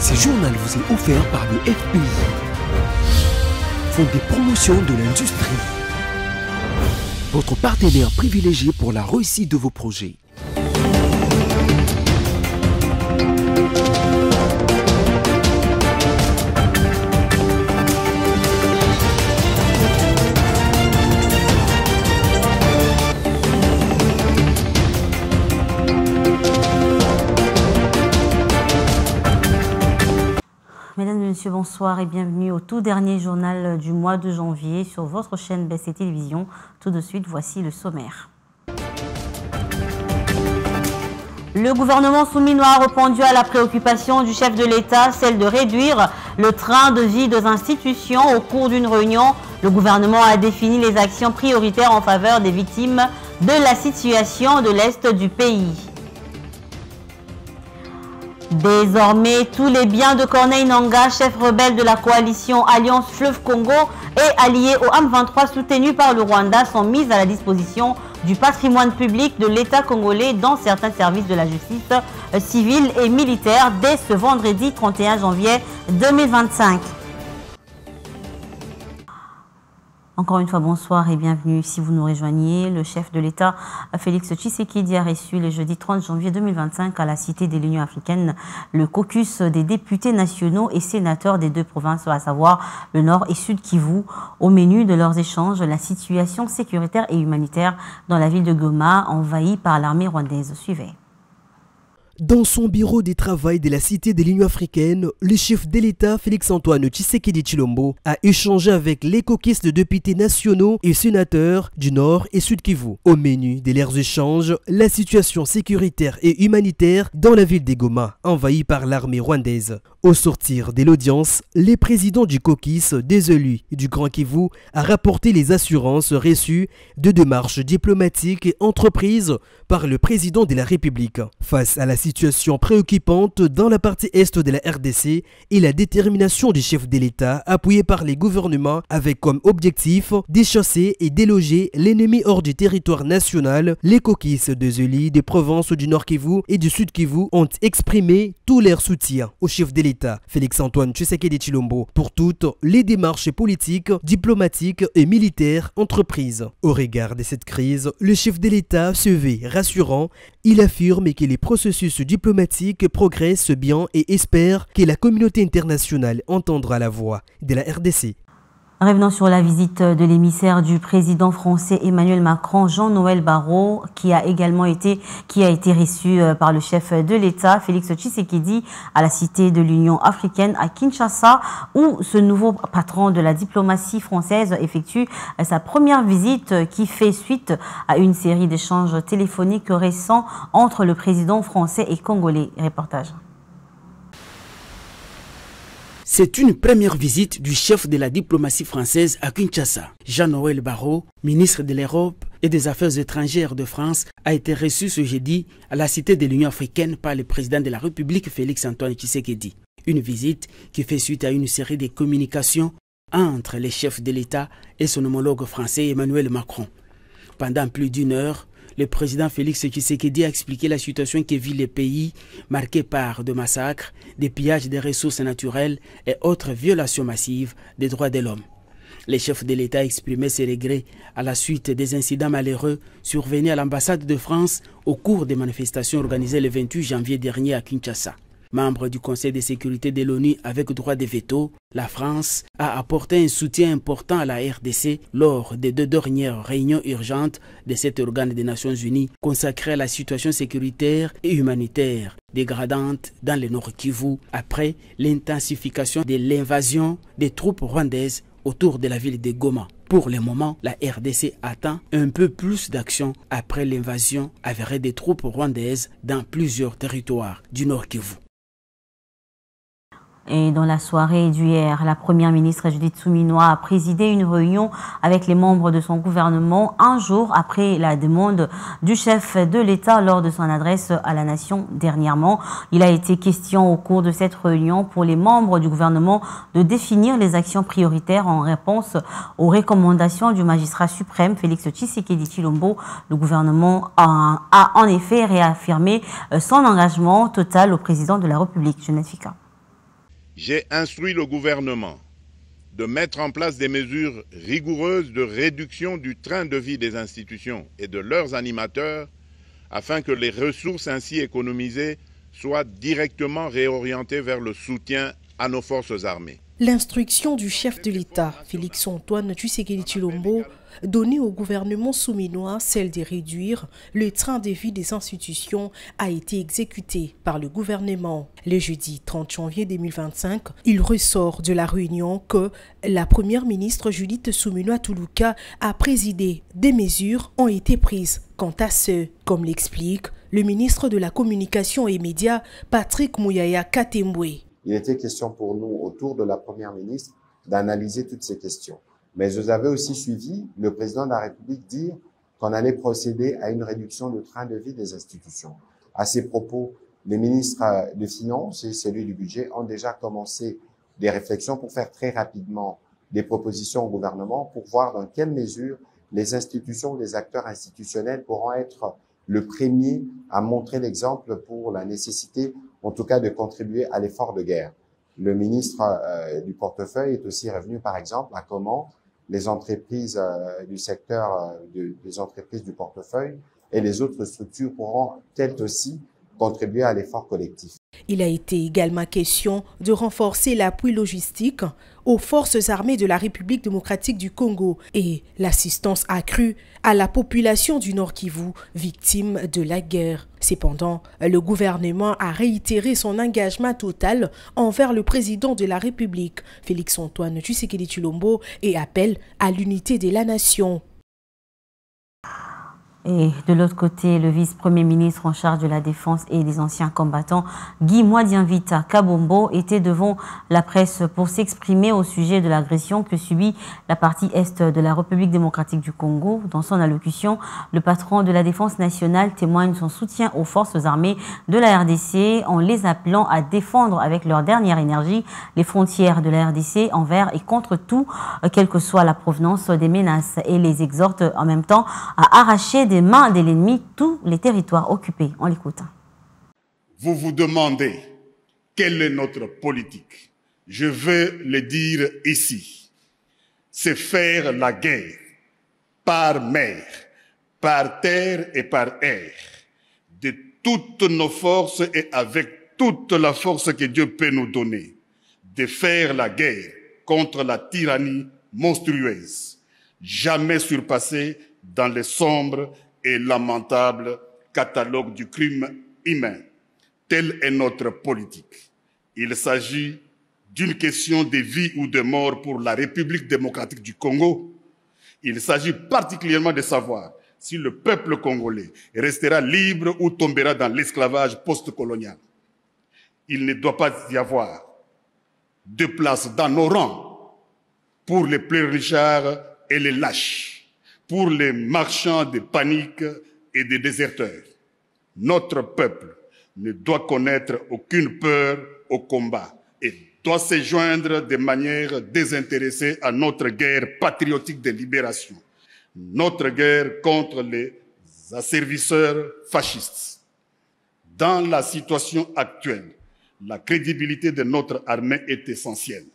Ce journal vous est offert par le FPI, Fonds de promotion de l'industrie, votre partenaire privilégié pour la réussite de vos projets. Mesdames et messieurs, bonsoir et bienvenue au tout dernier journal du mois de janvier sur votre chaîne BC Télévision. Tout de suite, voici le sommaire. Le gouvernement souminois a répondu à la préoccupation du chef de l'État, celle de réduire le train de vie des institutions. Au cours d'une réunion, le gouvernement a défini les actions prioritaires en faveur des victimes de la situation de l'Est du pays. Désormais, tous les biens de Corneille Nangaa, chef rebelle de la coalition Alliance Fleuve Congo et allié au M23 soutenu par le Rwanda, sont mis à la disposition du patrimoine public de l'État congolais dans certains services de la justice civile et militaire dès ce vendredi 31 janvier 2025. Encore une fois, bonsoir et bienvenue si vous nous rejoignez. Le chef de l'État, Félix Tshisekedi, a reçu le jeudi 30 janvier 2025 à la Cité de l'Union africaine le caucus des députés nationaux et sénateurs des deux provinces, à savoir le Nord et Sud Kivu. Au menu de leurs échanges, la situation sécuritaire et humanitaire dans la ville de Goma, envahie par l'armée rwandaise. Suivez. Dans son bureau de travail de la Cité de l'Union africaine, le chef de l'État, Félix-Antoine Tshisekedi Tshilombo, a échangé avec les caucus de députés nationaux et sénateurs du Nord et Sud Kivu. Au menu de leurs échanges, la situation sécuritaire et humanitaire dans la ville de Goma, envahie par l'armée rwandaise. Au sortir de l'audience, le président du caucus des élus du Grand Kivu a rapporté les assurances reçues de démarches diplomatiques et entreprises par le président de la République. Face à la situation préoccupante dans la partie est de la RDC et la détermination du chef de l'État appuyé par les gouvernements avec comme objectif de chasser et déloger l'ennemi hors du territoire national, les caucus des élus des provinces du Nord Kivu et du Sud Kivu ont exprimé tout leur soutien au chef de l'État, Félix-Antoine Tshisekedi Tshilombo, pour toutes les démarches politiques, diplomatiques et militaires entreprises. Au regard de cette crise, le chef de l'État se veut rassurant. Il affirme que les processus diplomatiques progressent bien et espère que la communauté internationale entendra la voix de la RDC. Revenons sur la visite de l'émissaire du président français Emmanuel Macron, Jean-Noël Barrot, qui a été reçu par le chef de l'État, Félix Tshisekedi, à la Cité de l'Union africaine à Kinshasa, où ce nouveau patron de la diplomatie française effectue sa première visite qui fait suite à une série d'échanges téléphoniques récents entre le président français et congolais. Reportage. C'est une première visite du chef de la diplomatie française à Kinshasa. Jean-Noël Barrot, ministre de l'Europe et des Affaires étrangères de France, a été reçu ce jeudi à la Cité de l'Union africaine par le président de la République Félix-Antoine Tshisekedi. Une visite qui fait suite à une série de communications entre les chefs de l'État et son homologue français Emmanuel Macron. Pendant plus d'une heure, le président Félix Tshisekedi a expliqué la situation que vit le pays, marqué par des massacres, des pillages des ressources naturelles et autres violations massives des droits de l'homme. Le chef de l'État a exprimé ses regrets à la suite des incidents malheureux survenus à l'ambassade de France au cours des manifestations organisées le 28 janvier dernier à Kinshasa. Membre du Conseil de sécurité de l'ONU avec droit de veto, la France a apporté un soutien important à la RDC lors des deux dernières réunions urgentes de cet organe des Nations Unies consacré à la situation sécuritaire et humanitaire dégradante dans le Nord Kivu après l'intensification de l'invasion des troupes rwandaises autour de la ville de Goma. Pour le moment, la RDC attend un peu plus d'action après l'invasion avérée des troupes rwandaises dans plusieurs territoires du Nord Kivu. Et dans la soirée d'hier, la première ministre Judith Suminwa a présidé une réunion avec les membres de son gouvernement un jour après la demande du chef de l'État lors de son adresse à la nation dernièrement. Il a été question au cours de cette réunion pour les membres du gouvernement de définir les actions prioritaires en réponse aux recommandations du magistrat suprême Félix Tshisekedi Tshilombo. Le gouvernement a en effet réaffirmé son engagement total au président de la République, Jeannette Fika. J'ai instruit le gouvernement de mettre en place des mesures rigoureuses de réduction du train de vie des institutions et de leurs animateurs afin que les ressources ainsi économisées soient directement réorientées vers le soutien à nos forces armées. L'instruction du chef de l'État, Félix-Antoine Tshisekedi Tshilombo, donnée au gouvernement souminois, celle de réduire le train de vie des institutions, a été exécutée par le gouvernement. Le jeudi 30 janvier 2025, il ressort de la réunion que la première ministre Judith Suminwa-Tuluka a présidé. Des mesures ont été prises quant à ce, comme l'explique le ministre de la Communication et Médias, Patrick Mouyaya Katembwe. Il était question pour nous, autour de la Première ministre, d'analyser toutes ces questions. Mais vous avez aussi suivi le président de la République dire qu'on allait procéder à une réduction du train de vie des institutions. À ces propos, les ministres des Finances et celui du Budget ont déjà commencé des réflexions pour faire très rapidement des propositions au gouvernement pour voir dans quelle mesure les institutions, les acteurs institutionnels pourront être le premier à montrer l'exemple pour la nécessité, en tout cas, de contribuer à l'effort de guerre. Le ministre du portefeuille est aussi revenu, par exemple, à comment les entreprises du secteur des entreprises du portefeuille et les autres structures pourront elles aussi contribuer à l'effort collectif. Il a été également question de renforcer l'appui logistique aux forces armées de la République démocratique du Congo et l'assistance accrue à la population du Nord Kivu, victime de la guerre. Cependant, le gouvernement a réitéré son engagement total envers le président de la République, Félix-Antoine Tshisekedi Tshilombo, et appelle à l'unité de la nation. Et de l'autre côté, le vice-premier ministre en charge de la défense et des anciens combattants, Guy Mwadianvita Kabombo, était devant la presse pour s'exprimer au sujet de l'agression que subit la partie est de la République démocratique du Congo. Dans son allocution, le patron de la défense nationale témoigne son soutien aux forces armées de la RDC en les appelant à défendre avec leur dernière énergie les frontières de la RDC envers et contre tout, quelle que soit la provenance des menaces, et les exhorte en même temps à arracher des mains de l'ennemi tous les territoires occupés. On l'écoute. Vous vous demandez quelle est notre politique. Je veux le dire ici. C'est faire la guerre par mer, par terre et par air, de toutes nos forces et avec toute la force que Dieu peut nous donner, de faire la guerre contre la tyrannie monstrueuse, jamais surpassée dans les sombres et lamentables catalogues du crime humain. Telle est notre politique. Il s'agit d'une question de vie ou de mort pour la République démocratique du Congo. Il s'agit particulièrement de savoir si le peuple congolais restera libre ou tombera dans l'esclavage post-colonial. Il ne doit pas y avoir de place dans nos rangs pour les pleurnichards et les lâches, pour les marchands de panique et des déserteurs. Notre peuple ne doit connaître aucune peur au combat et doit se joindre de manière désintéressée à notre guerre patriotique de libération, notre guerre contre les asservisseurs fascistes. Dans la situation actuelle, la crédibilité de notre armée est essentielle.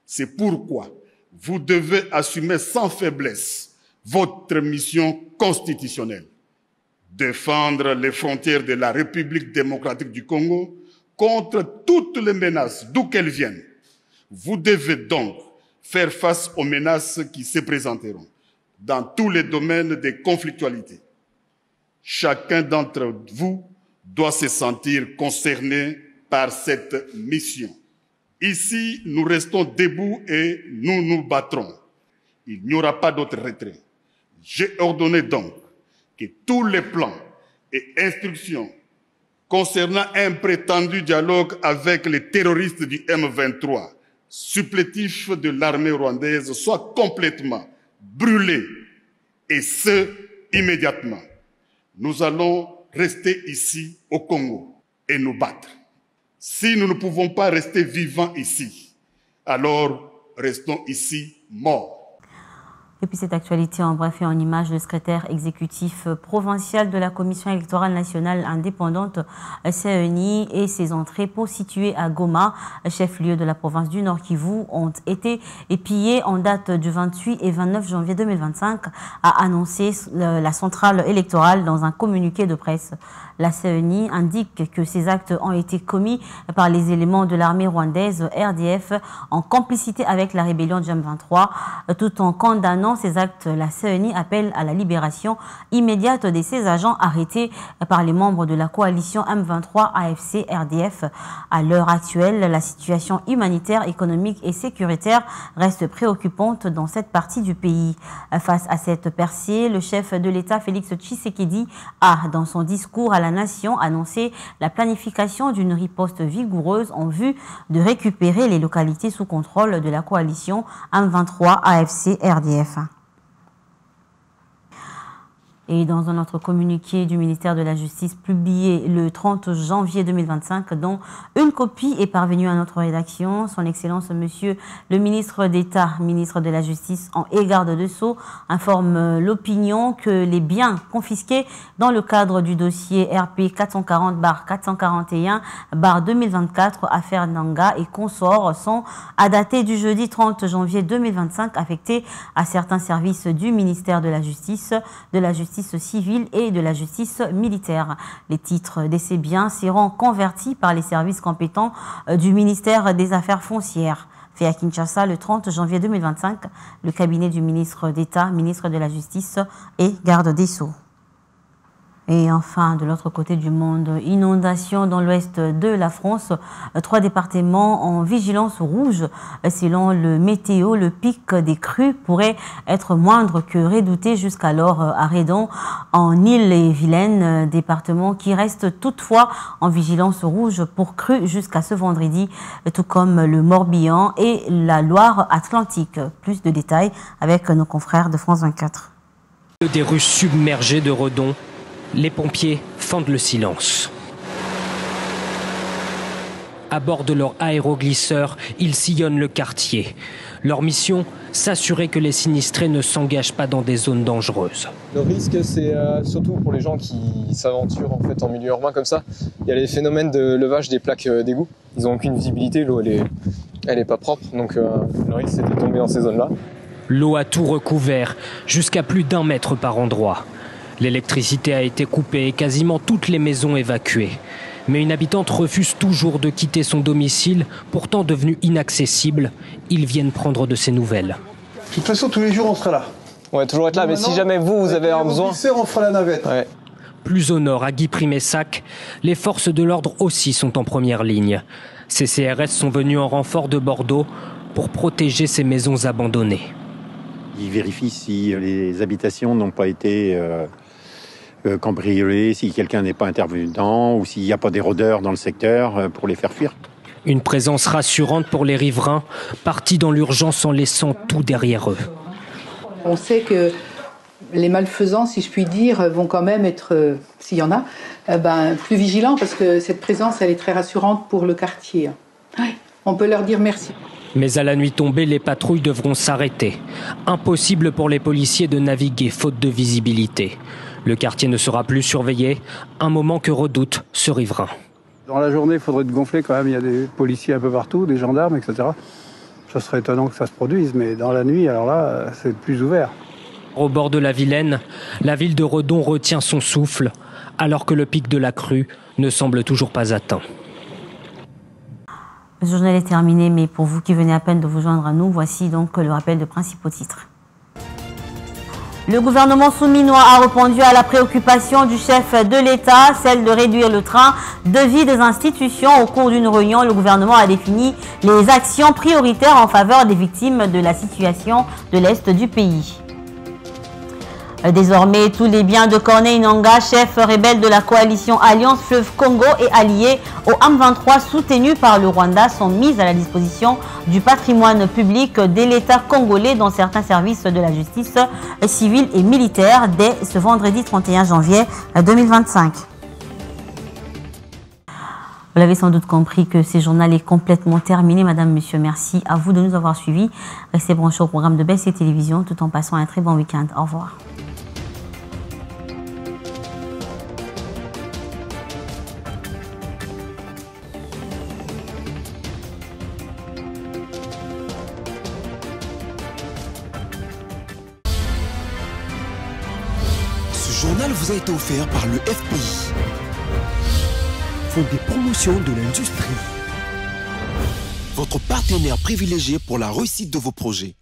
C'est pourquoi vous devez assumer sans faiblesse votre mission constitutionnelle, défendre les frontières de la République démocratique du Congo contre toutes les menaces, d'où qu'elles viennent. Vous devez donc faire face aux menaces qui se présenteront dans tous les domaines de conflictualité. Chacun d'entre vous doit se sentir concerné par cette mission. Ici, nous restons debout et nous nous battrons. Il n'y aura pas d'autre retrait. J'ai ordonné donc que tous les plans et instructions concernant un prétendu dialogue avec les terroristes du M23, supplétifs de l'armée rwandaise, soient complètement brûlés, et ce, immédiatement. Nous allons rester ici au Congo et nous battre. Si nous ne pouvons pas rester vivants ici, alors restons ici morts. Et puis cette actualité en bref et en image, le secrétaire exécutif provincial de la Commission électorale nationale indépendante CENI et ses entrepôts situés à Goma, chef-lieu de la province du Nord Kivu, ont été pillés en date du 28 et 29 janvier 2025, a annoncé la centrale électorale dans un communiqué de presse. La CENI indique que ces actes ont été commis par les éléments de l'armée rwandaise RDF en complicité avec la rébellion du M23. Tout en condamnant ces actes, la CENI appelle à la libération immédiate de ces agents arrêtés par les membres de la coalition M23 AFC RDF. À l'heure actuelle, la situation humanitaire, économique et sécuritaire reste préoccupante dans cette partie du pays. Face à cette percée, le chef de l'État Félix Tshisekedi a, dans son discours à la nation, annoncé la planification d'une riposte vigoureuse en vue de récupérer les localités sous contrôle de la coalition M23 AFC RDF. Et dans un autre communiqué du ministère de la Justice publié le 30 janvier 2025, dont une copie est parvenue à notre rédaction, son Excellence Monsieur le ministre d'État, ministre de la Justice en et garde de Sceaux, informe l'opinion que les biens confisqués dans le cadre du dossier RP 440/441/2024 affaire Nanga et consorts sont à dater du jeudi 30 janvier 2025 affectés à certains services du ministère de la Justice civile et de la justice militaire. Les titres de ces biens seront convertis par les services compétents du ministère des Affaires foncières. Fait à Kinshasa le 30 janvier 2025, le cabinet du ministre d'État, ministre de la Justice et garde des Sceaux. Et enfin, de l'autre côté du monde, inondation dans l'ouest de la France. 3 départements en vigilance rouge. Selon le météo, le pic des crues pourrait être moindre que redouté jusqu'alors à Redon, en Ille-et-Vilaine, département qui reste toutefois en vigilance rouge pour crues jusqu'à ce vendredi, tout comme le Morbihan et la Loire-Atlantique. Plus de détails avec nos confrères de France 24. Des rues submergées de Redon. Les pompiers fendent le silence. À bord de leur aéroglisseur, ils sillonnent le quartier. Leur mission, s'assurer que les sinistrés ne s'engagent pas dans des zones dangereuses. Le risque, c'est surtout pour les gens qui s'aventurent en milieu urbain comme ça. Il y a les phénomènes de levage des plaques d'égout. Ils n'ont aucune visibilité, l'eau elle est pas propre, donc le risque c'est de tomber dans ces zones-là. L'eau a tout recouvert, jusqu'à plus d'1 mètre par endroit. L'électricité a été coupée et quasiment toutes les maisons évacuées. Mais une habitante refuse toujours de quitter son domicile, pourtant devenu inaccessible. Ils viennent prendre de ses nouvelles. De toute façon, tous les jours, on sera là. Ouais, toujours être là, mais si jamais vous avez un besoin... On fera la navette. Ouais. Plus au nord, à Guy-Primessac, les forces de l'ordre aussi sont en première ligne. Ces CRS sont venus en renfort de Bordeaux pour protéger ces maisons abandonnées. Ils vérifient si les habitations n'ont pas été... cambriolés, si quelqu'un n'est pas intervenu dedans ou s'il n'y a pas des rôdeurs dans le secteur pour les faire fuir. Une présence rassurante pour les riverains, partis dans l'urgence en laissant tout derrière eux. On sait que les malfaisants, si je puis dire, vont quand même être, s'il y en a, plus vigilants parce que cette présence, elle est très rassurante pour le quartier. On peut leur dire merci. Mais à la nuit tombée, les patrouilles devront s'arrêter. Impossible pour les policiers de naviguer faute de visibilité. Le quartier ne sera plus surveillé, un moment que redoute ce riverain. Dans la journée, il faudrait te gonfler quand même, il y a des policiers un peu partout, des gendarmes, etc. Ça serait étonnant que ça se produise, mais dans la nuit, alors là, c'est plus ouvert. Au bord de la Vilaine, la ville de Redon retient son souffle, alors que le pic de la crue ne semble toujours pas atteint. Le journal est terminé, mais pour vous qui venez à peine de vous joindre à nous, voici donc le rappel de principaux titres. Le gouvernement souminois a répondu à la préoccupation du chef de l'État, celle de réduire le train de vie des institutions. Au cours d'une réunion, le gouvernement a défini les actions prioritaires en faveur des victimes de la situation de l'Est du pays. Désormais, tous les biens de Corneille Nangaa, chef rebelle de la coalition Alliance Fleuve Congo et alliés au M23 soutenus par le Rwanda, sont mis à la disposition du patrimoine public de l'État congolais dans certains services de la justice civile et militaire dès ce vendredi 31 janvier 2025. Vous l'avez sans doute compris que ce journal est complètement terminé. Madame, Monsieur, merci à vous de nous avoir suivis. Restez branchés au programme de BC Télévision tout en passant un très bon week-end. Au revoir. Ce journal vous a été offert par le FPI, Fonds des promotions de l'industrie, votre partenaire privilégié pour la réussite de vos projets.